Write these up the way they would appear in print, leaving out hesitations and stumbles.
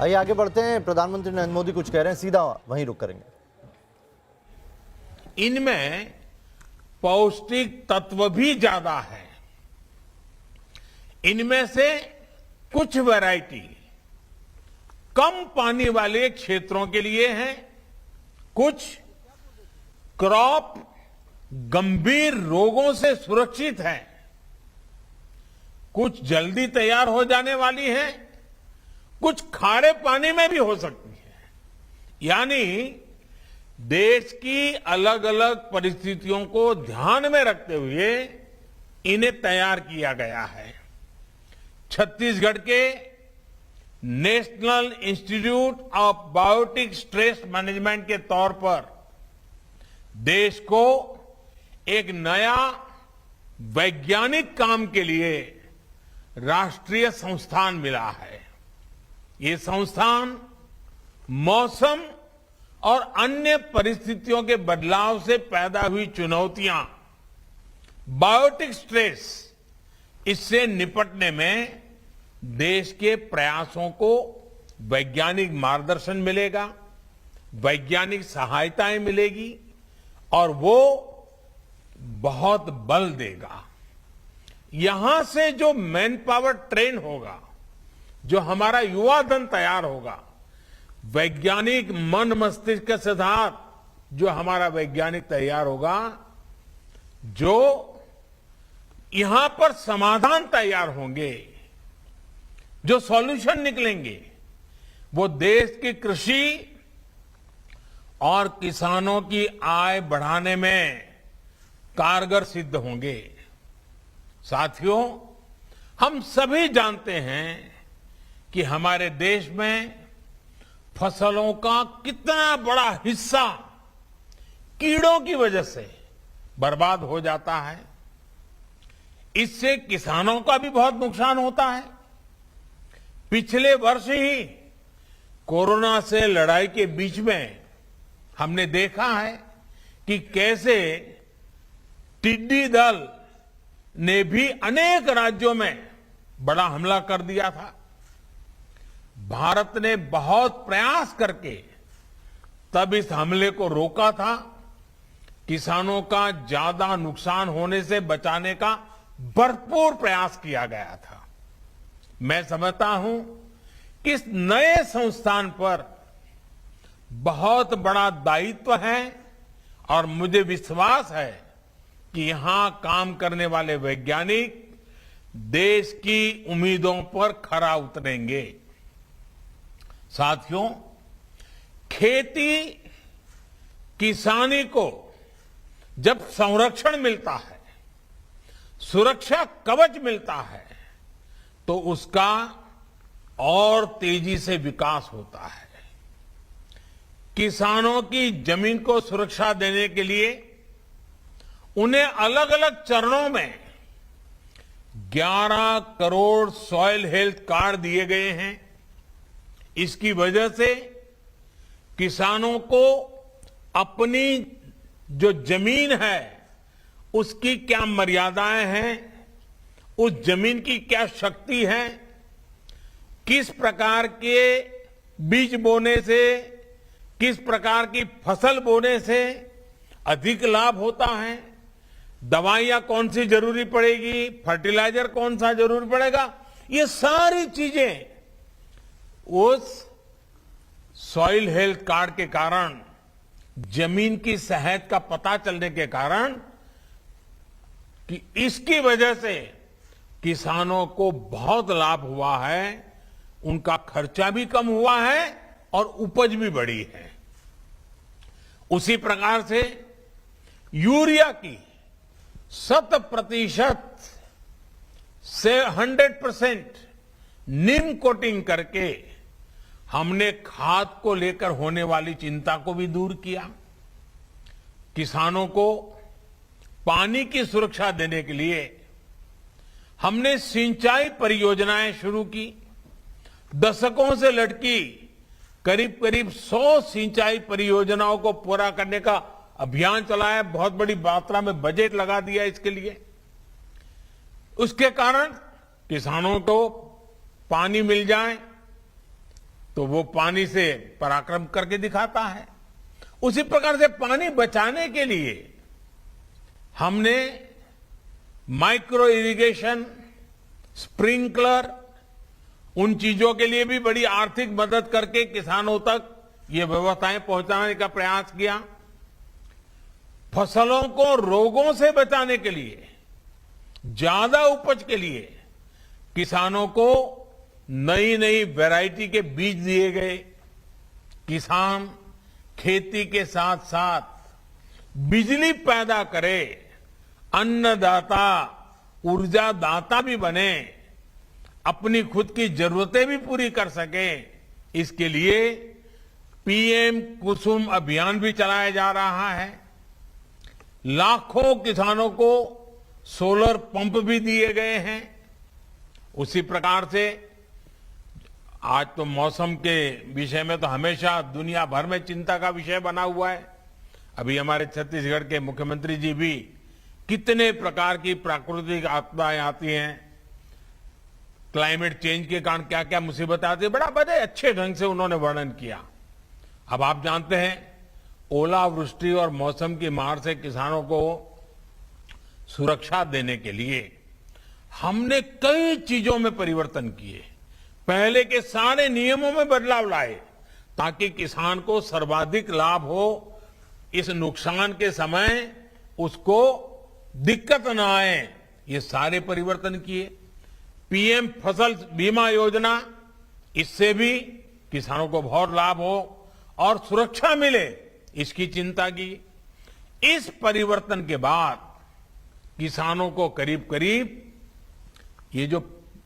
आइए आगे बढ़ते हैं। प्रधानमंत्री नरेंद्र मोदी कुछ कह रहे हैं, सीधा वहीं रुक करेंगे। इनमें पौष्टिक तत्व भी ज्यादा है। इनमें से कुछ वैरायटी कम पानी वाले क्षेत्रों के लिए है, कुछ क्रॉप गंभीर रोगों से सुरक्षित है, कुछ जल्दी तैयार हो जाने वाली है, कुछ खारे पानी में भी हो सकती है। यानी देश की अलग अलग परिस्थितियों को ध्यान में रखते हुए इन्हें तैयार किया गया है। छत्तीसगढ़ के national institute of biotic stress management के तौर पर देश को एक नया वैज्ञानिक काम के लिए राष्ट्रीय संस्थान मिला है। ये संस्थान मौसम और अन्य परिस्थितियों के बदलाव से पैदा हुई चुनौतियां, बायोटिक स्ट्रेस, इससे निपटने में देश के प्रयासों को वैज्ञानिक मार्गदर्शन मिलेगा, वैज्ञानिक सहायताएं मिलेगी और वो बहुत बल देगा। यहां से जो मैन पावर ट्रेन होगा, जो हमारा युवा धन तैयार होगा, वैज्ञानिक मन मस्तिष्क के साथ जो हमारा वैज्ञानिक तैयार होगा, जो यहां पर समाधान तैयार होंगे, जो सॉल्यूशन निकलेंगे, वो देश की कृषि और किसानों की आय बढ़ाने में कारगर सिद्ध होंगे। साथियों, हम सभी जानते हैं कि हमारे देश में फसलों का कितना बड़ा हिस्सा कीड़ों की वजह से बर्बाद हो जाता है। इससे किसानों का भी बहुत नुकसान होता है। पिछले वर्ष ही कोरोना से लड़ाई के बीच में हमने देखा है कि कैसे टिड्डी दल ने भी अनेक राज्यों में बड़ा हमला कर दिया था। भारत ने बहुत प्रयास करके तब इस हमले को रोका था। किसानों का ज्यादा नुकसान होने से बचाने का भरपूर प्रयास किया गया था। मैं समझता हूं कि इस नए संस्थान पर बहुत बड़ा दायित्व है और मुझे विश्वास है कि यहां काम करने वाले वैज्ञानिक देश की उम्मीदों पर खरा उतरेंगे। साथियों, खेती किसानी को जब संरक्षण मिलता है, सुरक्षा कवच मिलता है, तो उसका और तेजी से विकास होता है। किसानों की जमीन को सुरक्षा देने के लिए उन्हें अलग अलग चरणों में 11 करोड़ सॉइल हेल्थ कार्ड दिए गए हैं। इसकी वजह से किसानों को अपनी जो जमीन है उसकी क्या मर्यादाएं हैं, उस जमीन की क्या शक्ति है, किस प्रकार के बीज बोने से, किस प्रकार की फसल बोने से अधिक लाभ होता है, दवाइयां कौन सी जरूरी पड़ेगी, फर्टिलाइजर कौन सा जरूरी पड़ेगा, ये सारी चीजें उस सॉइल हेल्थ कार्ड के कारण, जमीन की सेहत का पता चलने के कारण, कि इसकी वजह से किसानों को बहुत लाभ हुआ है, उनका खर्चा भी कम हुआ है और उपज भी बढ़ी है। उसी प्रकार से यूरिया की 100% से 100% नीम कोटिंग करके हमने खाद को लेकर होने वाली चिंता को भी दूर किया। किसानों को पानी की सुरक्षा देने के लिए हमने सिंचाई परियोजनाएं शुरू की। दशकों से लटकी करीब करीब 100 सिंचाई परियोजनाओं को पूरा करने का अभियान चलाया। बहुत बड़ी मात्रा में बजट लगा दिया इसके लिए। उसके कारण किसानों को पानी मिल जाए, तो वो पानी से पराक्रम करके दिखाता है। उसी प्रकार से पानी बचाने के लिए हमने माइक्रो इरिगेशन, स्प्रिंकलर, उन चीजों के लिए भी बड़ी आर्थिक मदद करके किसानों तक ये व्यवस्थाएं पहुंचाने का प्रयास किया। फसलों को रोगों से बचाने के लिए, ज्यादा उपज के लिए किसानों को नई नई वैरायटी के बीज दिए गए। किसान खेती के साथ साथ बिजली पैदा करे, अन्नदाता, ऊर्जादाता भी बने, अपनी खुद की जरूरतें भी पूरी कर सके। इसके लिए पीएम कुसुम अभियान भी चलाया जा रहा है। लाखों किसानों को सोलर पंप भी दिए गए हैं। उसी प्रकार से आज तो मौसम के विषय में तो हमेशा दुनिया भर में चिंता का विषय बना हुआ है। अभी हमारे छत्तीसगढ़ के मुख्यमंत्री जी भी कितने प्रकार की प्राकृतिक आपदाएं आती हैं, क्लाइमेट चेंज के कारण क्या क्या मुसीबतें आती है, बड़ा बड़े अच्छे ढंग से उन्होंने वर्णन किया। अब आप जानते हैं, ओलावृष्टि और मौसम की मार से किसानों को सुरक्षा देने के लिए हमने कई चीजों में परिवर्तन किए। पहले के सारे नियमों में बदलाव लाए ताकि किसान को सर्वाधिक लाभ हो, इस नुकसान के समय उसको दिक्कत न आए, ये सारे परिवर्तन किए। पीएम फसल बीमा योजना, इससे भी किसानों को बहुत लाभ हो और सुरक्षा मिले, इसकी चिंता की। इस परिवर्तन के बाद किसानों को करीब करीब ये जो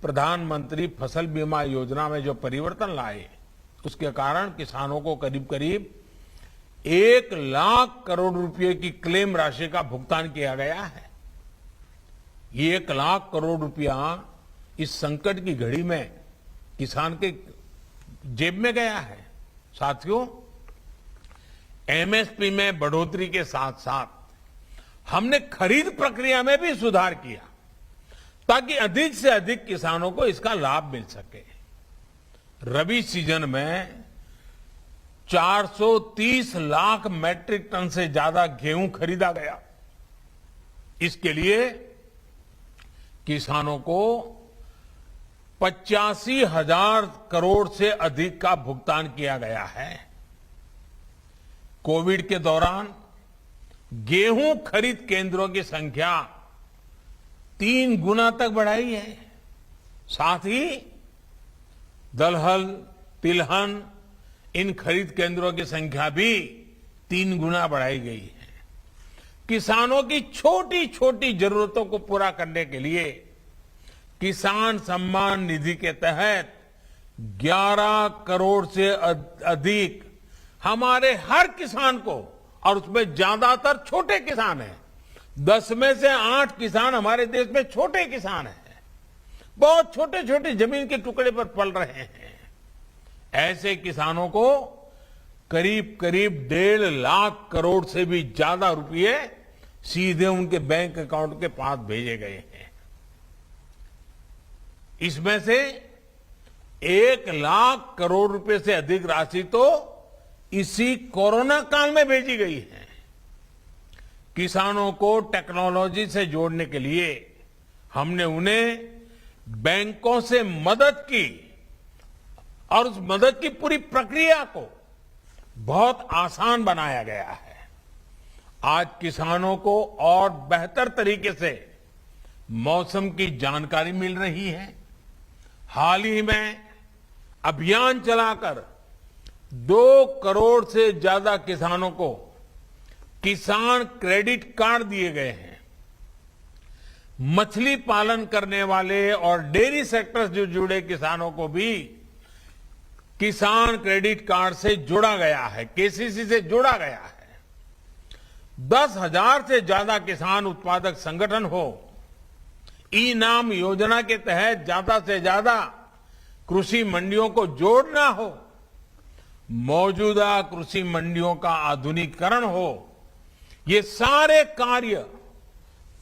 प्रधानमंत्री फसल बीमा योजना में जो परिवर्तन लाए, उसके कारण किसानों को करीब करीब 1 लाख करोड़ रुपए की क्लेम राशि का भुगतान किया गया है। ये 1 लाख करोड़ रुपया इस संकट की घड़ी में किसान के जेब में गया है। साथियों, एमएसपी में बढ़ोतरी के साथ साथ हमने खरीद प्रक्रिया में भी सुधार किया ताकि अधिक से अधिक किसानों को इसका लाभ मिल सके। रबी सीजन में 430 लाख मैट्रिक टन से ज्यादा गेहूं खरीदा गया। इसके लिए किसानों को 85,000 करोड़ से अधिक का भुगतान किया गया है। कोविड के दौरान गेहूं खरीद केंद्रों की संख्या 3 गुना तक बढ़ाई है। साथ ही दलहन, तिलहन, इन खरीद केंद्रों की संख्या भी 3 गुना बढ़ाई गई है। किसानों की छोटी छोटी जरूरतों को पूरा करने के लिए किसान सम्मान निधि के तहत 11 करोड़ से अधिक हमारे हर किसान को, और उसमें ज्यादातर छोटे किसान हैं, 10 में से 8 किसान हमारे देश में छोटे किसान हैं, बहुत छोटे छोटे जमीन के टुकड़े पर पल रहे हैं। ऐसे किसानों को करीब करीब 1.5 लाख करोड़ से भी ज्यादा रुपए सीधे उनके बैंक अकाउंट के पास भेजे गए हैं। इसमें से 1 लाख करोड़ रुपए से अधिक राशि तो इसी कोरोना काल में भेजी गई है। किसानों को टेक्नोलॉजी से जोड़ने के लिए हमने उन्हें बैंकों से मदद की और उस मदद की पूरी प्रक्रिया को बहुत आसान बनाया गया है। आज किसानों को और बेहतर तरीके से मौसम की जानकारी मिल रही है। हाल ही में अभियान चलाकर 2 करोड़ से ज्यादा किसानों को किसान क्रेडिट कार्ड दिए गए हैं। मछली पालन करने वाले और डेयरी सेक्टर से जुड़े किसानों को भी किसान क्रेडिट कार्ड से जोड़ा गया है, केसीसी से जोड़ा गया है। 10,000 से ज्यादा किसान उत्पादक संगठन हो, ई नाम योजना के तहत ज्यादा से ज्यादा कृषि मंडियों को जोड़ना हो, मौजूदा कृषि मंडियों का आधुनिकीकरण हो, ये सारे कार्य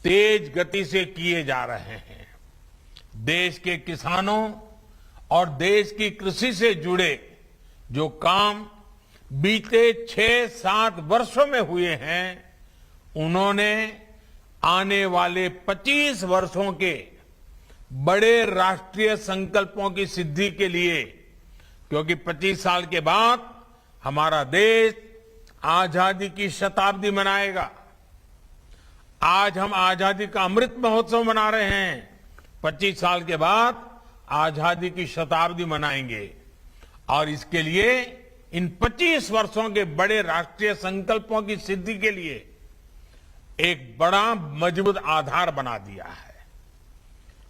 तेज गति से किए जा रहे हैं। देश के किसानों और देश की कृषि से जुड़े जो काम बीते 6-7 वर्षों में हुए हैं, उन्होंने आने वाले 25 वर्षों के बड़े राष्ट्रीय संकल्पों की सिद्धि के लिए, क्योंकि 25 साल के बाद हमारा देश आजादी की शताब्दी मनाएगा। आज हम आजादी का अमृत महोत्सव मना रहे हैं, 25 साल के बाद आजादी की शताब्दी मनाएंगे और इसके लिए इन 25 वर्षों के बड़े राष्ट्रीय संकल्पों की सिद्धि के लिए एक बड़ा मजबूत आधार बना दिया है।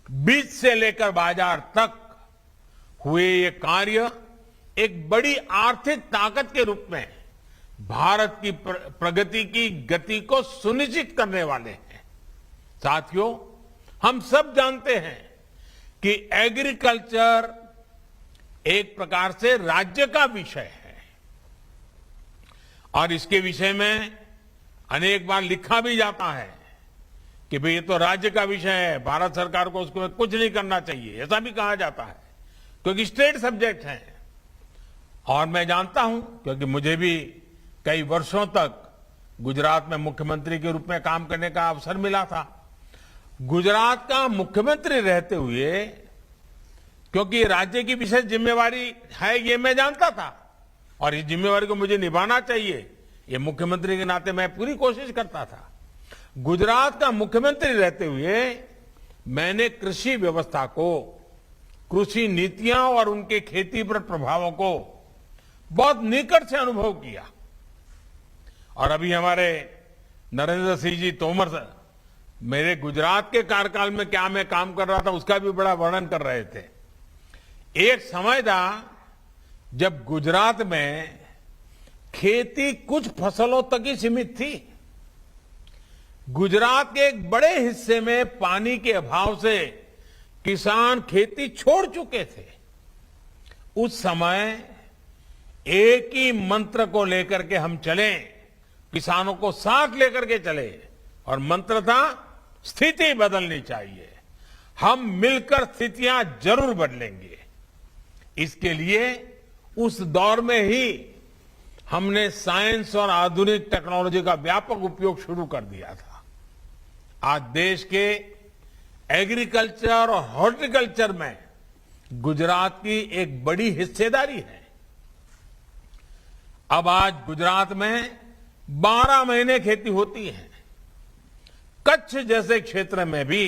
बीज से लेकर बाजार तक हुए ये कार्य एक बड़ी आर्थिक ताकत के रूप में भारत की प्रगति की गति को सुनिश्चित करने वाले हैं। साथियों, हम सब जानते हैं कि एग्रीकल्चर एक प्रकार से राज्य का विषय है और इसके विषय में अनेक बार लिखा भी जाता है कि भाई ये तो राज्य का विषय है, भारत सरकार को उसको कुछ नहीं करना चाहिए, ऐसा भी कहा जाता है क्योंकि स्टेट सब्जेक्ट है। और मैं जानता हूं, क्योंकि मुझे भी कई वर्षों तक गुजरात में मुख्यमंत्री के रूप में काम करने का अवसर मिला था। गुजरात का मुख्यमंत्री रहते हुए, क्योंकि राज्य की विशेष जिम्मेवारी है ये मैं जानता था और इस जिम्मेवारी को मुझे निभाना चाहिए, ये मुख्यमंत्री के नाते मैं पूरी कोशिश करता था। गुजरात का मुख्यमंत्री रहते हुए मैंने कृषि व्यवस्था को, कृषि नीतियां और उनके खेती पर प्रभावों को बहुत निकट से अनुभव किया। और अभी हमारे नरेंद्र सिंह जी तोमर मेरे गुजरात के कार्यकाल में क्या मैं काम कर रहा था उसका भी बड़ा वर्णन कर रहे थे। एक समय था जब गुजरात में खेती कुछ फसलों तक ही सीमित थी। गुजरात के एक बड़े हिस्से में पानी के अभाव से किसान खेती छोड़ चुके थे। उस समय एक ही मंत्र को लेकर के हम चले, किसानों को साथ लेकर के चले और मंत्र था स्थिति बदलनी चाहिए, हम मिलकर स्थितियां जरूर बदलेंगे। इसके लिए उस दौर में ही हमने साइंस और आधुनिक टेक्नोलॉजी का व्यापक उपयोग शुरू कर दिया था। आज देश के एग्रीकल्चर और हॉर्टिकल्चर में गुजरात की एक बड़ी हिस्सेदारी है। अब आज गुजरात में 12 महीने खेती होती है। कच्छ जैसे क्षेत्र में भी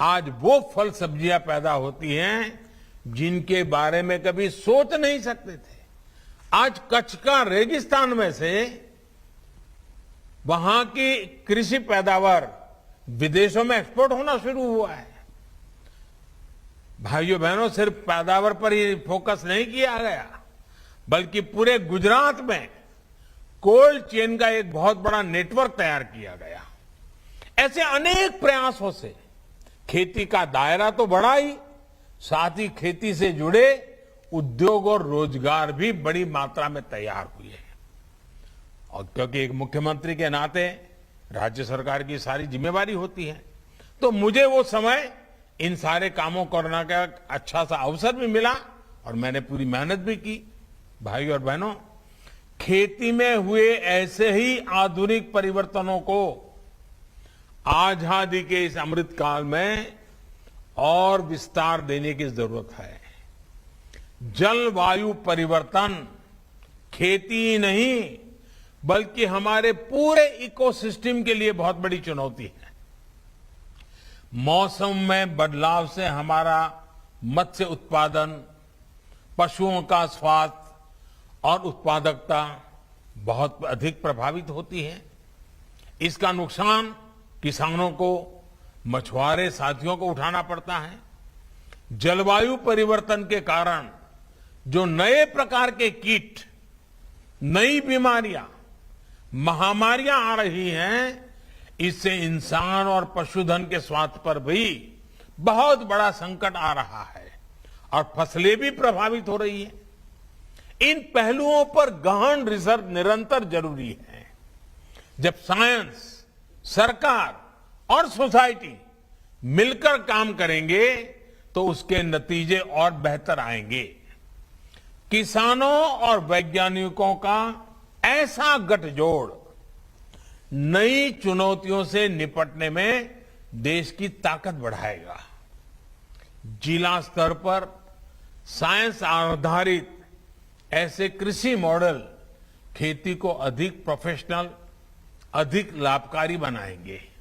आज वो फल सब्जियां पैदा होती हैं जिनके बारे में कभी सोच नहीं सकते थे। आज कच्छ का रेगिस्तान में से वहां की कृषि पैदावार विदेशों में एक्सपोर्ट होना शुरू हुआ है। भाइयों बहनों, सिर्फ पैदावार पर ही फोकस नहीं किया गया, बल्कि पूरे गुजरात में कोल्ड चेन का एक बहुत बड़ा नेटवर्क तैयार किया गया। ऐसे अनेक प्रयासों से खेती का दायरा तो बढ़ा ही, साथ ही खेती से जुड़े उद्योग और रोजगार भी बड़ी मात्रा में तैयार हुए हैं। और क्योंकि एक मुख्यमंत्री के नाते राज्य सरकार की सारी जिम्मेवारी होती है, तो मुझे वो समय इन सारे कामों करने का अच्छा सा अवसर भी मिला और मैंने पूरी मेहनत भी की। भाई और बहनों, खेती में हुए ऐसे ही आधुनिक परिवर्तनों को आजादी के इस अमृत काल में और विस्तार देने की जरूरत है। जलवायु परिवर्तन खेती ही नहीं बल्कि हमारे पूरे इकोसिस्टम के लिए बहुत बड़ी चुनौती है। मौसम में बदलाव से हमारा मत्स्य उत्पादन, पशुओं का स्वास्थ्य और उत्पादकता बहुत अधिक प्रभावित होती है। इसका नुकसान किसानों को, मछुआरे साथियों को उठाना पड़ता है। जलवायु परिवर्तन के कारण जो नए प्रकार के कीट, नई बीमारियां, महामारियां आ रही हैं, इससे इंसान और पशुधन के स्वास्थ्य पर भी बहुत बड़ा संकट आ रहा है और फसलें भी प्रभावित हो रही हैं। इन पहलुओं पर गहन रिसर्च निरंतर जरूरी है। जब साइंस, सरकार और सोसाइटी मिलकर काम करेंगे तो उसके नतीजे और बेहतर आएंगे। किसानों और वैज्ञानिकों का ऐसा गठजोड़ नई चुनौतियों से निपटने में देश की ताकत बढ़ाएगा। जिला स्तर पर साइंस आधारित ऐसे कृषि मॉडल खेती को अधिक प्रोफेशनल, अधिक लाभकारी बनाएंगे।